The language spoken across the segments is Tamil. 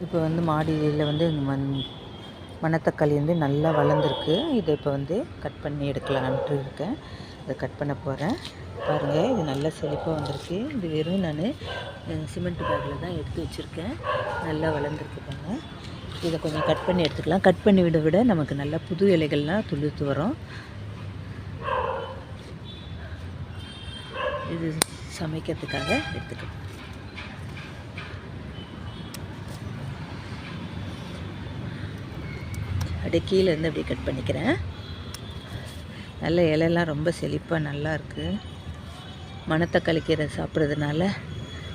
இப்போ வந்து மாடியில் வந்து மணத்தக்காளி வந்து நல்லா வளர்ந்துருக்கு. இதை இப்போ வந்து கட் பண்ணி எடுக்கலான்ட்டு இருக்கேன். இதை கட் பண்ண போகிறேன். பாருங்கள், இது நல்லா செழிப்பாக வந்திருக்கு. இது வெறும் நான் சிமெண்ட் பேக்கில் தான் எடுத்து வச்சுருக்கேன். நல்லா வளர்ந்துருக்கு பாருங்கள். இதை கொஞ்சம் கட் பண்ணி எடுத்துக்கலாம். கட் பண்ணி விட நமக்கு நல்லா புது இலைகள்லாம் துளுர்த்து வரும். இது சமைக்கிறதுக்காக எடுத்துக்கலாம். அப்படியே கீழே இருந்து அப்படியே கட் பண்ணிக்கிறேன். நல்ல இலையெல்லாம் ரொம்ப செழிப்பாக நல்லா இருக்குது. மணத்தக்காளி கீரை சாப்பிட்றதுனால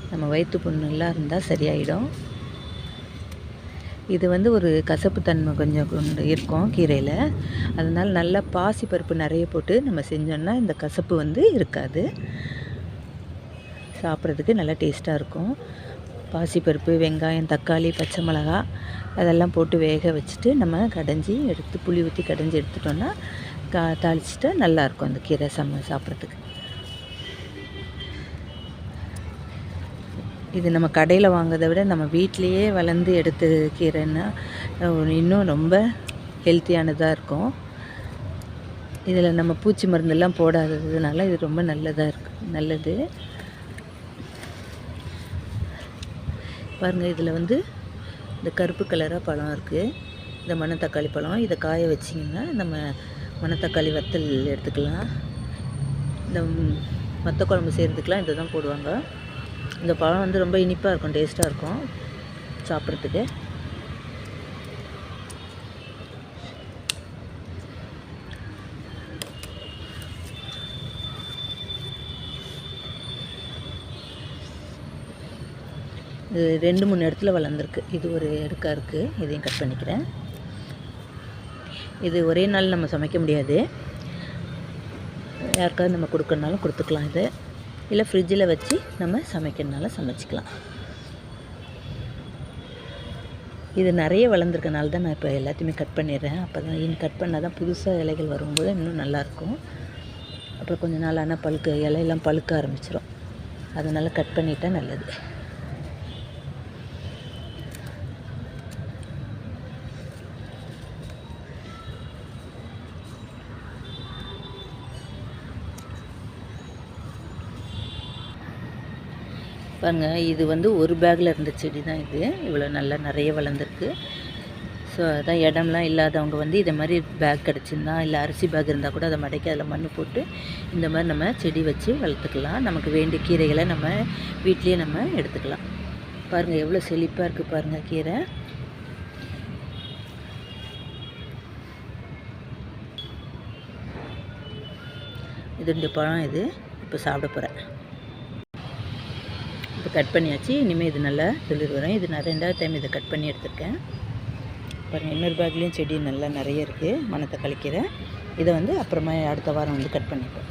நம்ம வயிற்று புண்ணெல்லாம் இருந்தால் சரியாயிடும். இது வந்து ஒரு கசப்பு தன்மை கொஞ்சம் கொண்டு இருக்கும் கீரையில். அதனால் நல்லா பாசி பருப்பு நிறைய போட்டு நம்ம செஞ்சோன்னா இந்த கசப்பு வந்து இருக்காது. சாப்பிட்றதுக்கு நல்லா டேஸ்ட்டாக இருக்கும். பாசிப்பருப்பு, வெங்காயம், தக்காளி, பச்சை மிளகா அதெல்லாம் போட்டு வேக வச்சுட்டு நம்ம கடைஞ்சி எடுத்து புளி ஊற்றி கடைஞ்சி எடுத்துட்டோன்னா தாளிச்சிட்டா நல்லாயிருக்கும் அந்த கீரை சாப்பிட்றதுக்கு. இது நம்ம கடையில் வாங்குறதை விட நம்ம வீட்டிலையே வளர்ந்து எடுத்த கீரைன்னா இன்னும் ரொம்ப ஹெல்த்தியானதாக இருக்கும். இதில் நம்ம பூச்சி மருந்தெல்லாம் போடாததுனால இது ரொம்ப நல்லது. பாருங்கள், இதில் வந்து இந்த கருப்பு கலராக பழம் இருக்குது. இந்த மணத்தக்காளி பழம். இதை காய வச்சிங்கன்னா நம்ம மணத்தக்காளி வத்தல் எடுத்துக்கலாம். இந்த மற்ற குழம்பு செய்கிறதுக்கெலாம் இதை தான் போடுவாங்க. இந்த பழம் வந்து ரொம்ப இனிப்பாக இருக்கும், டேஸ்ட்டாக இருக்கும் சாப்பிட்றதுக்கு. இது 2-3 இடத்துல வளர்ந்துருக்கு. இது ஒரு அடுக்காக இருக்குது. இதையும் கட் பண்ணிக்கிறேன். இது ஒரே நாள் நம்ம சமைக்க முடியாது. யாருக்காவது நம்ம கொடுக்கறனாலும் கொடுத்துக்கலாம். இது இல்லை ஃப்ரிட்ஜில் வச்சு நம்ம சமைக்கிறனாலும் சமைச்சிக்கலாம். இது நிறைய வளர்ந்துருக்கனால தான் நான் இப்போ எல்லாத்தையுமே கட் பண்ணிடுறேன். அப்போ தான் கட் பண்ணால் தான் புதுசாக இலைகள் வரும்போது இன்னும் நல்லாயிருக்கும். அப்புறம் கொஞ்சம் நாள் ஆனால் இலையெல்லாம் பழுக்க ஆரம்பிச்சிடும். அதனால் கட் பண்ணிட்டா நல்லது. பாருங்கள், இது வந்து ஒரு பேக்கில் இருந்த செடி தான் இது. இவ்வளோ நல்லா நிறைய வளர்ந்துருக்கு. ஸோ அதான் இடம்லாம் இல்லாதவங்க வந்து இதை மாதிரி பேக் கிடச்சிருந்தா, இல்லை அரிசி பேக் இருந்தால் கூட அதை மடக்கி அதில் மண் போட்டு இந்த மாதிரி நம்ம செடி வச்சு வளர்த்துக்கலாம். நமக்கு வேண்டிய கீரைகளை நம்ம வீட்லேயே நம்ம எடுத்துக்கலாம். பாருங்கள், எவ்வளோ செழிப்பாக இருக்குது பாருங்கள் கீரை. இது பழம். இது இப்போ சாப்பிட போகிறேன். இப்போ கட் பண்ணியாச்சு. இனிமேல் இது நல்லா துளிர் வரும். இது நான் 2வது டைம் இதை கட் பண்ணி எடுத்துருக்கேன். பாருங்கள், இன்னொரு பேக்லேயும் செடி நல்லா நிறைய இருக்குது மணத்தக்காளி கீரை. இதை வந்து அப்புறமா அடுத்த வாரம் வந்து கட் பண்ணிப்பேன்.